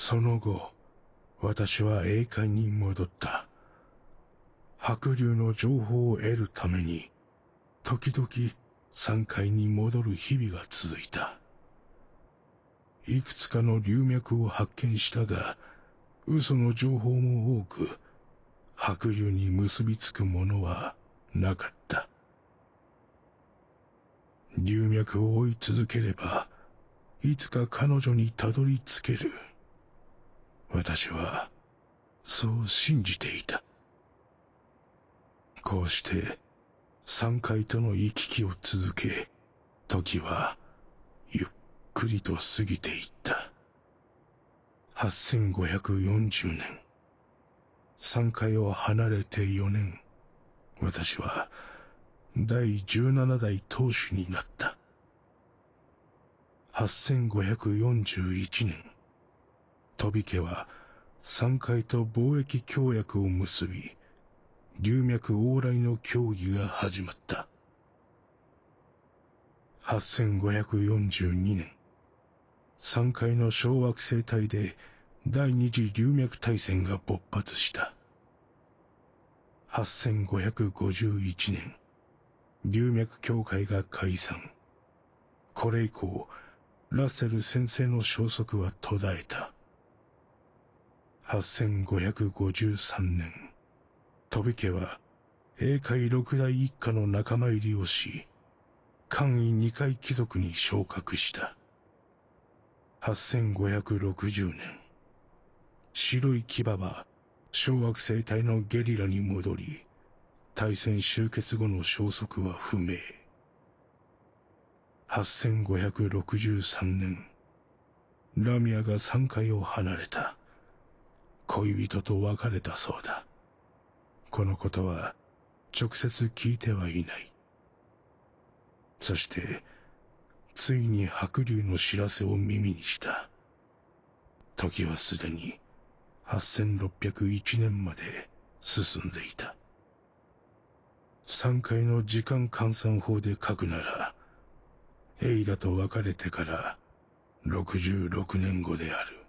その後、私は栄海に戻った。白龍の情報を得るために、時々山海に戻る日々が続いた。いくつかの龍脈を発見したが、嘘の情報も多く、白龍に結びつくものはなかった。龍脈を追い続ければ、いつか彼女にたどり着ける。私は、そう信じていた。こうして、山海との行き来を続け、時は、ゆっくりと過ぎていった。8540年。山海を離れて4年。私は、第17代当主になった。8541年。飛家は、山海と貿易協約を結び、龍脈往来の協議が始まった。8542年、山海の小惑星帯で第二次龍脈大戦が勃発した。8551年、龍脈協会が解散。これ以降、ラッセル先生の消息は途絶えた。8553年、飛家は栄海六代一家の仲間入りをし、官位二階貴族に昇格した。8560年、白い牙は小惑星帯のゲリラに戻り、大戦終結後の消息は不明。8563年、ラミアが山海を離れた。恋人と別れたそうだ。このことは直接聞いてはいない。そして、ついに白龍の知らせを耳にした。時はすでに8601年まで進んでいた。山海の時間換算法で書くなら、エイラと別れてから66年後である。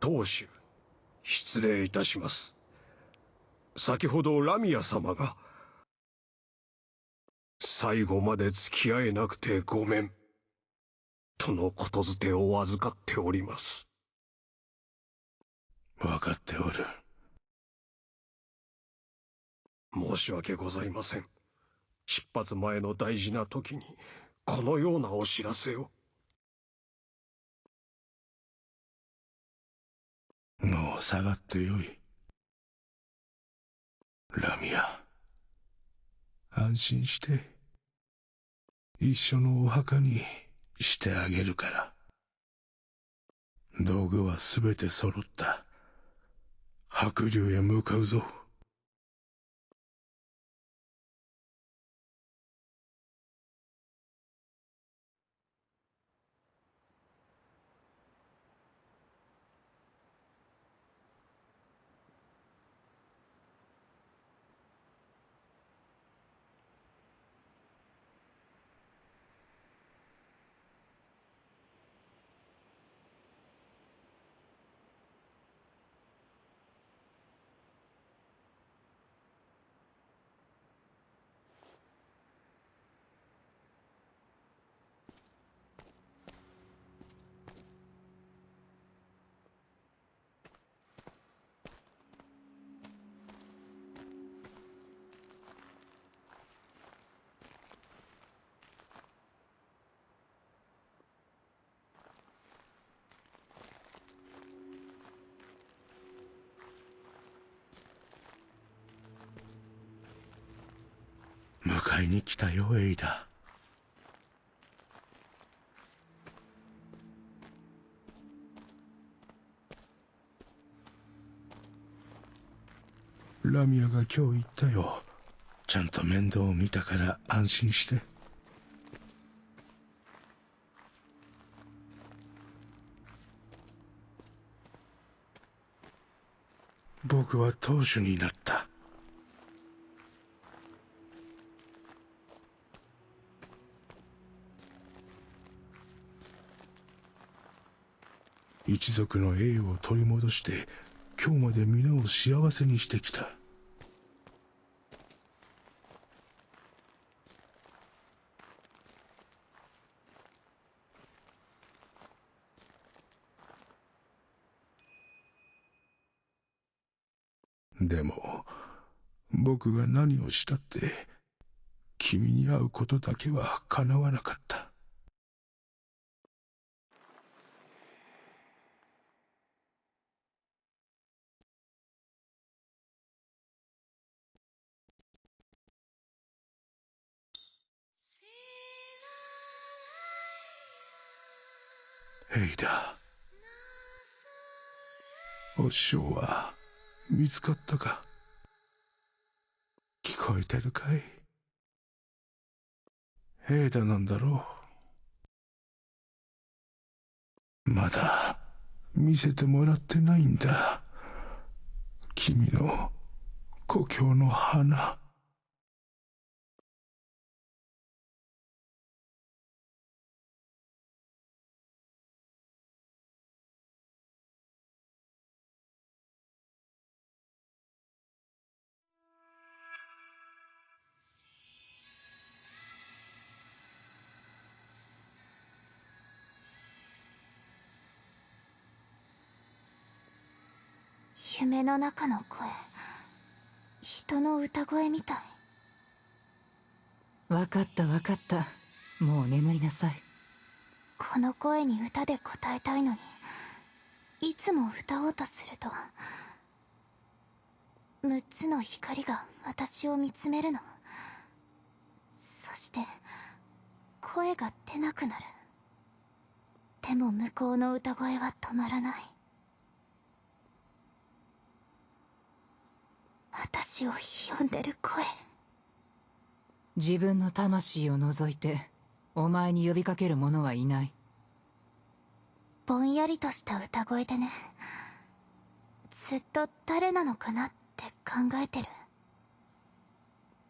当主、失礼いたします。先ほどラミア様が、最後まで付き合えなくてごめん、とのことづてを預かっております。わかっておる。申し訳ございません。出発前の大事な時に、このようなお知らせを。もう下がってよい。ラミア、安心して、一緒のお墓にしてあげるから。道具はすべて揃った。白龍へ向かうぞ。迎えに来たよ、エイダ。ラミアが今日言ったよ。ちゃんと面倒を見たから安心して。僕は当主になった。一族の栄誉を取り戻して今日まで皆を幸せにしてきた。でも僕が何をしたって君に会うことだけは叶わなかった。エイダ、お師匠は見つかったか？聞こえてるかい？エイダなんだろう。まだ見せてもらってないんだ。君の故郷の花。夢の中の声、人の歌声みたい。わかったわかった。もう眠りなさい。この声に歌で答えたいのに、いつも歌おうとすると6つの光が私を見つめるの。そして声が出なくなる。でも向こうの歌声は止まらない。私を呼んでる声。自分の魂を除いてお前に呼びかける者はいない。ぼんやりとした歌声でね。ずっと誰なのかなって考えてる。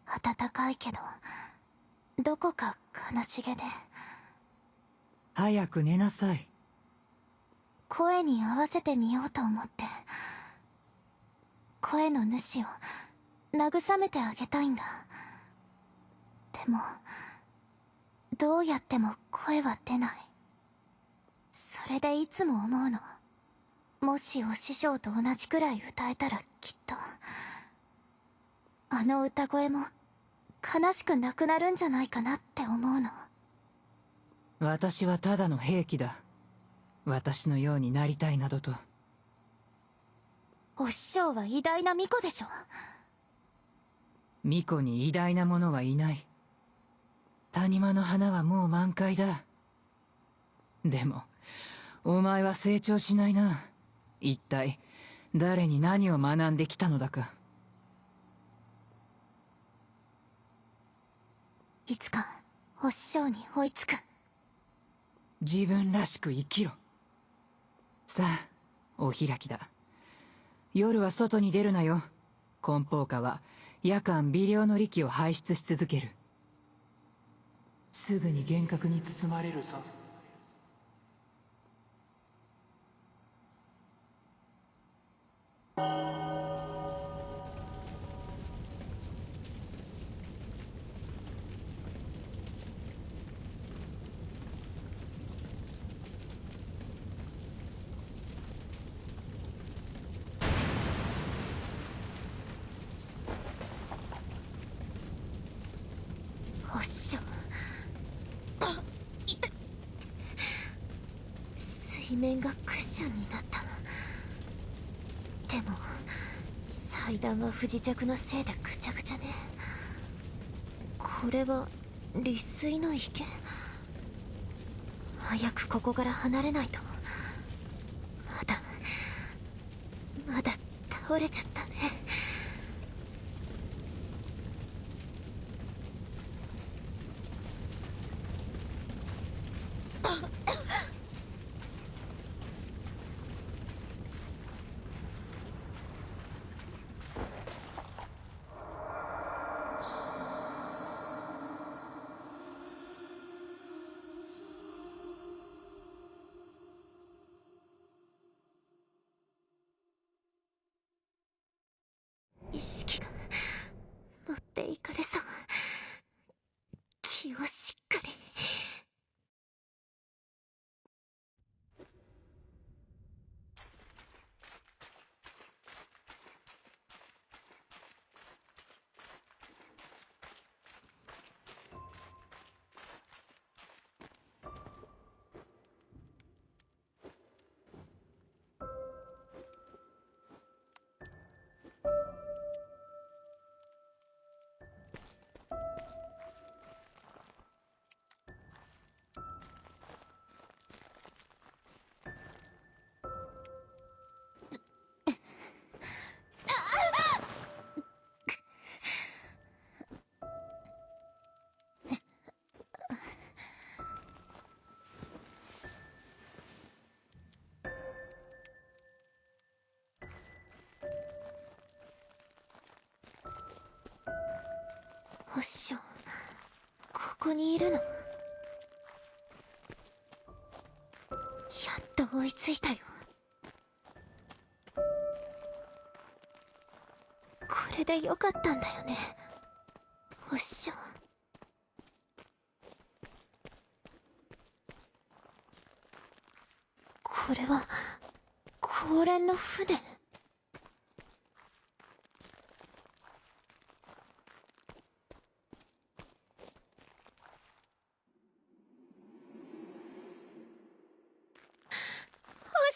温かいけどどこか悲しげで。早く寝なさい。声に合わせてみようと思って。声の主を慰めてあげたいんだ。でもどうやっても声は出ない。それでいつも思うの。もしお師匠と同じくらい歌えたらきっとあの歌声も悲しくなくなるんじゃないかなって思うの。私はただの兵器だ。私のようになりたいなどと。お師匠は偉大な巫女でしょ。巫女に偉大な者はいない。谷間の花はもう満開だ。でもお前は成長しないな。一体誰に何を学んできたのだか。いつかお師匠に追いつく。自分らしく生きろ。さあ、お開きだ。夜は外に出るなよ。根法家は夜間微量の力を排出し続ける。すぐに幻覚に包まれるぞ。お師匠。痛い。水面がクッションになった。でも祭壇は不時着のせいでぐちゃぐちゃね。ここれは利水の池。早くここから離れないと。まだ倒れちゃったね。意識が持っていかれそう。気をしっかり。おっしょ、ここにいるの。やっと追いついたよ。これでよかったんだよね、おっしょ。これは高連の船。お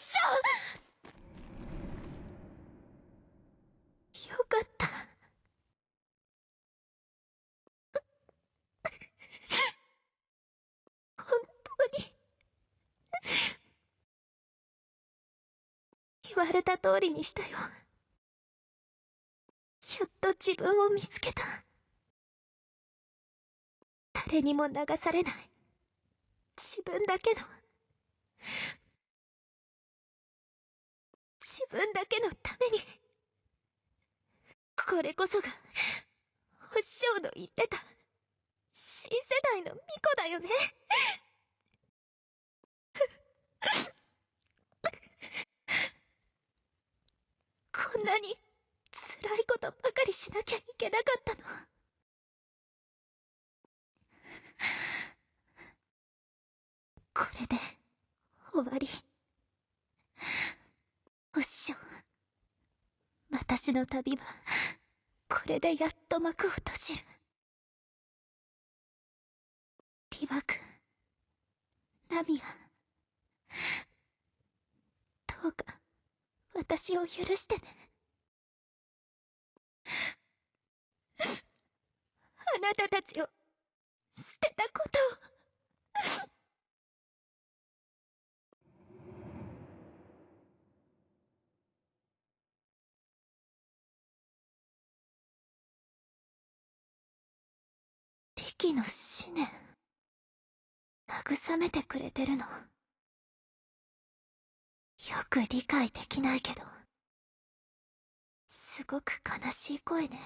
っしょ、よかった。本当に言われた通りにしたよ。やっと自分を見つけた。誰にも流されない自分だけのために。これこそがお師匠の言ってた新世代の巫女だよね。こんなに辛いことばかりしなきゃいけなかったの。これで終わり。お師匠、私の旅はこれでやっと幕を閉じる。リバ君、ラミア、どうか私を許してね。あなたたちを捨てたことを。リキの思念、慰めてくれてるの。よく理解できないけど、すごく悲しい声ね。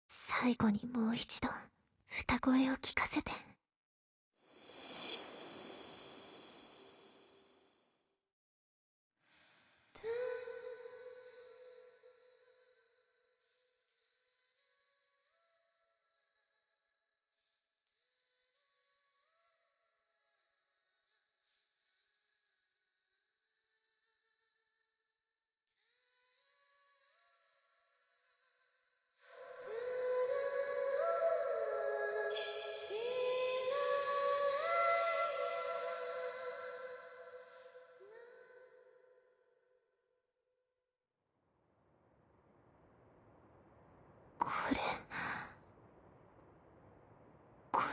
最後にもう一度歌声を聞かせて。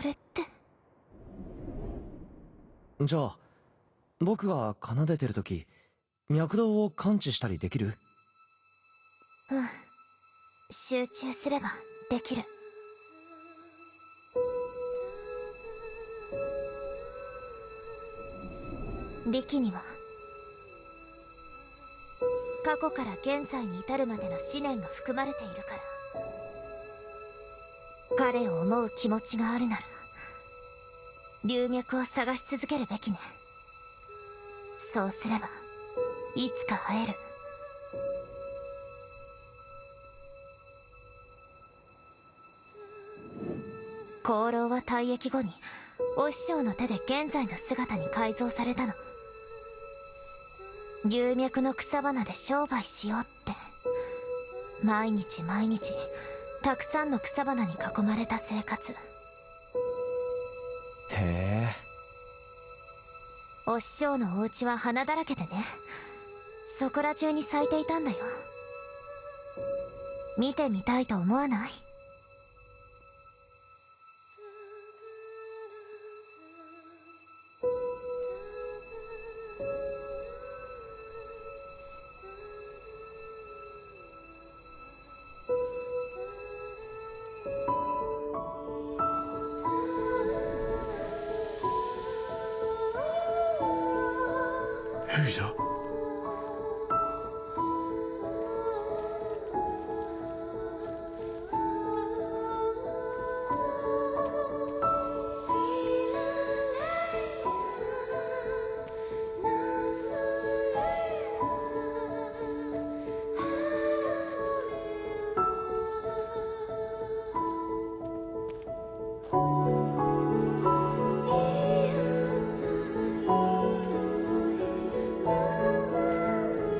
れって。じゃあ僕が奏でてる時脈動を感知したりできる？うん、集中すればできる。力には過去から現在に至るまでの思念が含まれているから、彼を思う気持ちがあるなら流脈を探し続けるべきね。そうすればいつか会える。功労は退役後にお師匠の手で現在の姿に改造されたの。流脈の草花で商売しようって。毎日毎日たくさんの草花に囲まれた生活。へえ。お師匠のお家は花だらけでね、そこら中に咲いていたんだよ。見てみたいと思わない？エイダ。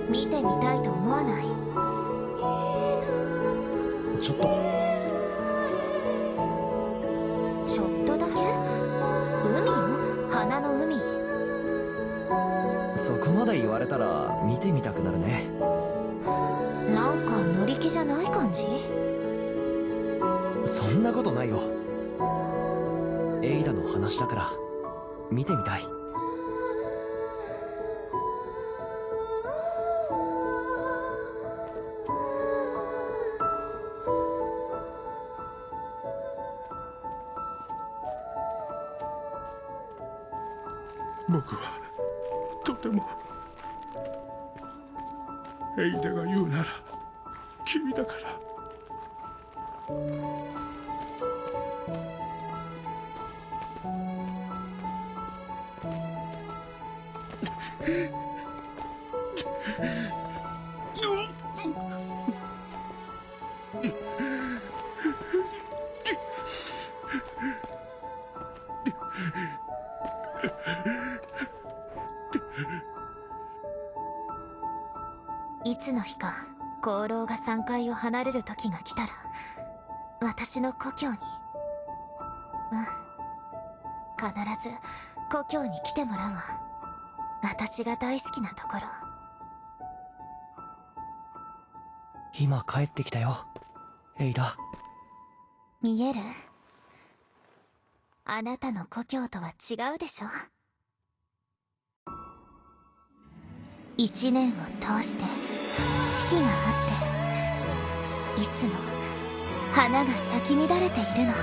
見てみたいと思わない？ちょっとだけ？海よ、花の海。そこまで言われたら見てみたくなるね。なんか乗り気じゃない感じ？そんなことないよ。エイダの話だから見てみたい。僕はとても、エイダが言うなら君だから。いつの日か功労が山界を離れる時が来たら、私の故郷に、必ず故郷に来てもらうわ。私が大好きなところ。今帰ってきたよ、エイダ。見える？あなたの故郷とは違うでしょ。一年を通して四季があって、いつも花が咲き乱れているの。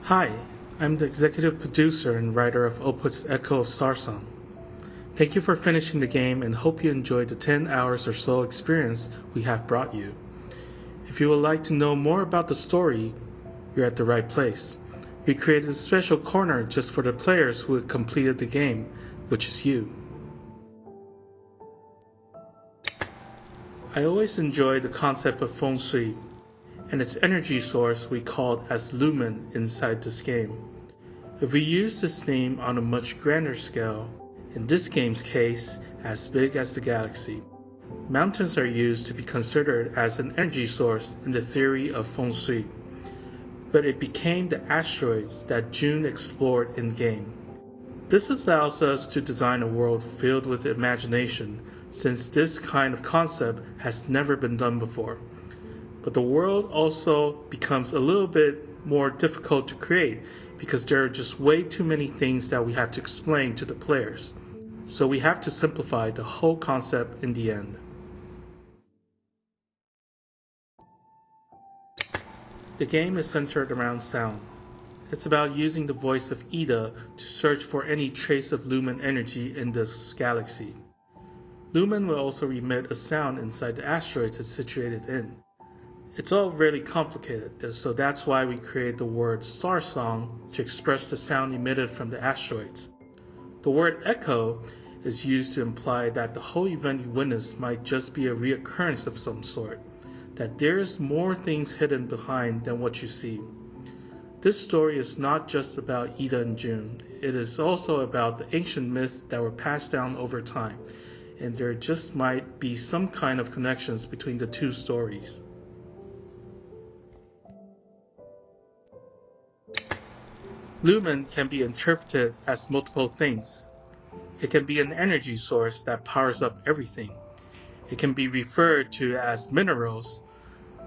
Hi, I'm the executive producer and writer of OPUS Echo of Starsong. Thank you for finishing the game and hope you enjoyed the 10 hours or so experience we have brought you. If you would like to know more about the story, you're at the right place. We created a special corner just for the players who have completed the game, which is you. I always enjoy the concept of feng shui and its energy source we called as lumen inside this game. If we use this theme on a much grander scale, in this game's case, as big as the galaxy, mountains are used to be considered as an energy source in the theory of feng shui, but it became the asteroids that June explored in the game. This allows us to design a world filled with imagination, since this kind of concept has never been done before. But the world also becomes a little bit more difficult to create because there are just way too many things that we have to explain to the players. So we have to simplify the whole concept in the end. The game is centered around sound. It's about using the voice of Ida to search for any trace of lumen energy in this galaxy. Lumen will also emit a sound inside the asteroids it's situated in. It's all really complicated, so that's why we created the word starsong to express the sound emitted from the asteroids. The word echo is used to imply that the whole event you witness might just be a reoccurrence of some sort, that there's more things hidden behind than what you see. This story is not just about Ida and June, it is also about the ancient myths that were passed down over time, and there just might be some kind of connections between the two stories. Lumen can be interpreted as multiple things. It can be an energy source that powers up everything. It can be referred to as minerals,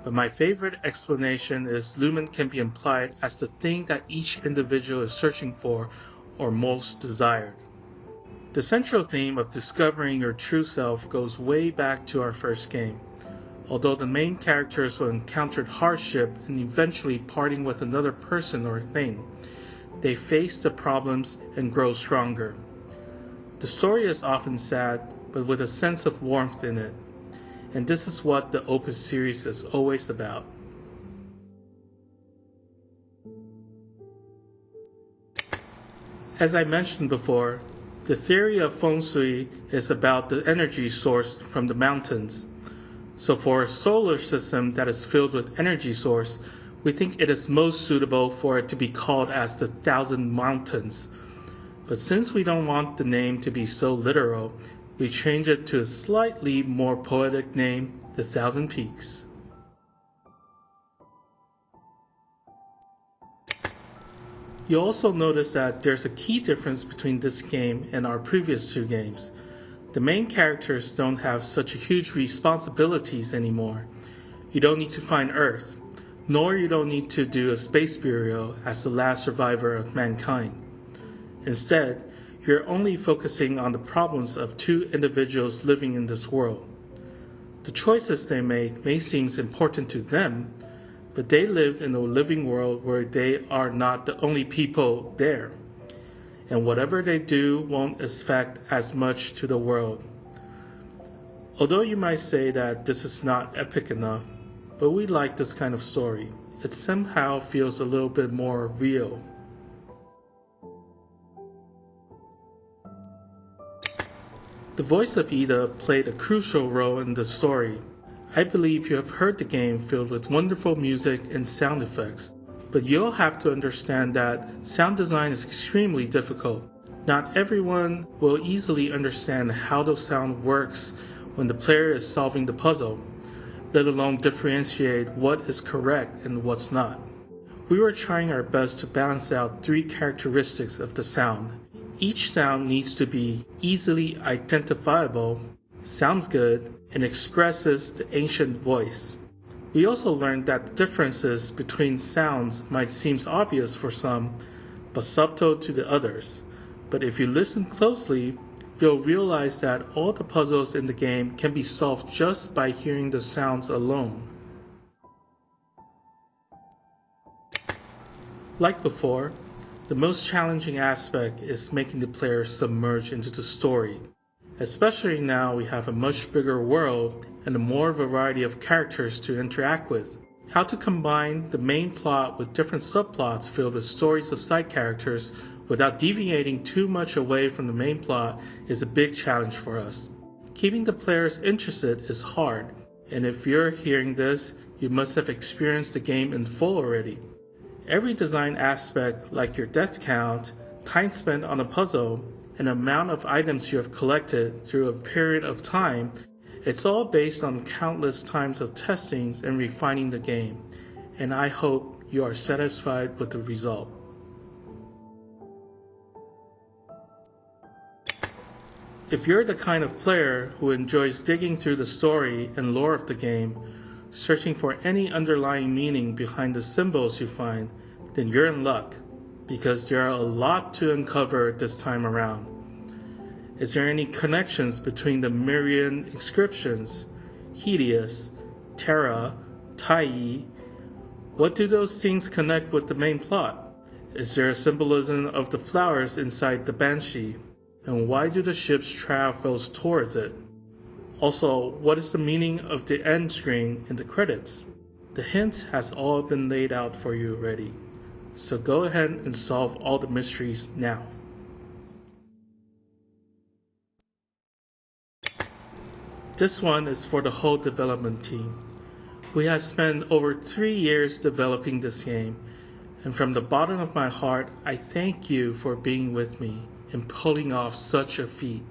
but my favorite explanation is lumen can be implied as the thing that each individual is searching for or most desired. The central theme of discovering your true self goes way back to our first game. Although the main characters will encounter hardship and eventually parting with another person or thing, they face the problems and grow stronger. The story is often sad, but with a sense of warmth in it. And this is what the OPUS series is always about. As I mentioned before, the theory of feng shui is about the energy source from the mountains. So for a solar system that is filled with energy source, we think it is most suitable for it to be called as the Thousand Mountains. But since we don't want the name to be so literal, we change it to a slightly more poetic name, the Thousand Peaks. You'll also notice that there's a key difference between this game and our previous two games. The main characters don't have such huge responsibilities anymore. You don't need to find Earth, nor you don't need to do a space burial as the last survivor of mankind. Instead, you're only focusing on the problems of two individuals living in this world. The choices they make may seem important to them, but they lived in a living world where they are not the only people there, and whatever they do won't affect as much to the world. Although you might say that this is not epic enough, but we like this kind of story. It somehow feels a little bit more real. The voice of Ida played a crucial role in the story. I believe you have heard the game filled with wonderful music and sound effects, but you'll have to understand that sound design is extremely difficult. Not everyone will easily understand how the sound works when the player is solving the puzzle, let alone differentiate what is correct and what's not. We were trying our best to balance out three characteristics of the sound. Each sound needs to be easily identifiable, sounds good, and expresses the ancient voice. We also learned that the differences between sounds might seem obvious for some, but subtle to the others. But if you listen closely, you'll realize that all the puzzles in the game can be solved just by hearing the sounds alone. Like before, the most challenging aspect is making the player submerge into the story. Especially now we have a much bigger world and a more variety of characters to interact with. How to combine the main plot with different subplots filled with stories of side characters without deviating too much away from the main plot is a big challenge for us. Keeping the players interested is hard, and if you're hearing this, you must have experienced the game in full already. Every design aspect, like your death count, time spent on a puzzle, and amount of items you have collected through a period of time, it's all based on countless times of testing and refining the game, and I hope you are satisfied with the result. If you're the kind of player who enjoys digging through the story and lore of the game, searching for any underlying meaning behind the symbols you find, then you're in luck, because there are a lot to uncover this time around. Is there any connections between the Mirian inscriptions, Helios, Terra, Tai? What do those things connect with the main plot? Is there a symbolism of the flowers inside the Banshee? And why do the ships travel towards it? Also, what is the meaning of the end screen in the credits? The hint has all been laid out for you already, so go ahead and solve all the mysteries now. This one is for the whole development team. We have spent over 3 years developing this game, and from the bottom of my heart, I thank you for being with me and pulling off such a feat.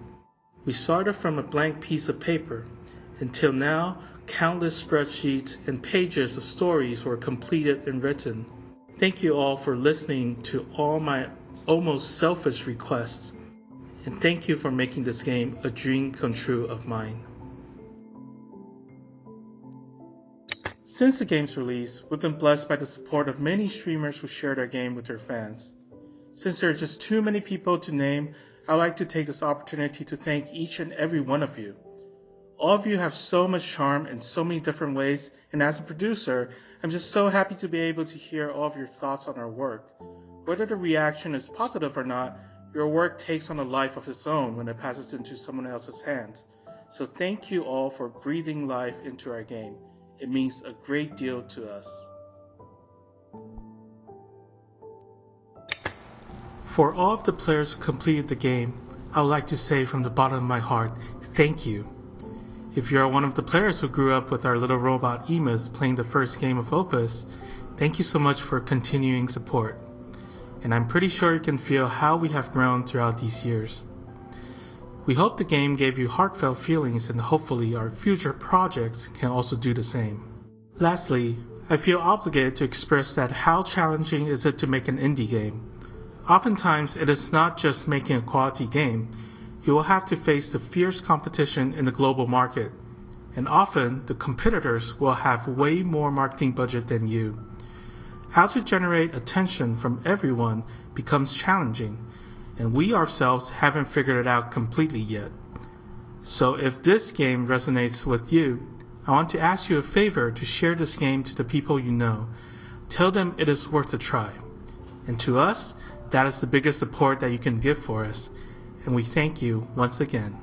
We started from a blank piece of paper. Until now, countless spreadsheets and pages of stories were completed and written. Thank you all for listening to all my almost selfish requests, and thank you for making this game a dream come true of mine. Since the game's release, we've been blessed by the support of many streamers who share their game with their fans. Since there are just too many people to name, I'd like to take this opportunity to thank each and every one of you. All of you have so much charm in so many different ways, and as a producer, I'm just so happy to be able to hear all of your thoughts on our work. Whether the reaction is positive or not, your work takes on a life of its own when it passes into someone else's hands. So thank you all for breathing life into our game. It means a great deal to us. For all of the players who completed the game, I would like to say from the bottom of my heart, thank you. If you are one of the players who grew up with our little robot Emus playing the first game of OPUS, thank you so much for continuing support. And I'm pretty sure you can feel how we have grown throughout these years. We hope the game gave you heartfelt feelings, and hopefully our future projects can also do the same. Lastly, I feel obligated to express that how challenging is it to make an indie game. Oftentimes, it is not just making a quality game. You will have to face the fierce competition in the global market, and often the competitors will have way more marketing budget than you. How to generate attention from everyone becomes challenging, and we ourselves haven't figured it out completely yet. So if this game resonates with you, I want to ask you a favor to share this game to the people you know. Tell them it is worth a try. And to us, that is the biggest support that you can give for us, and we thank you once again.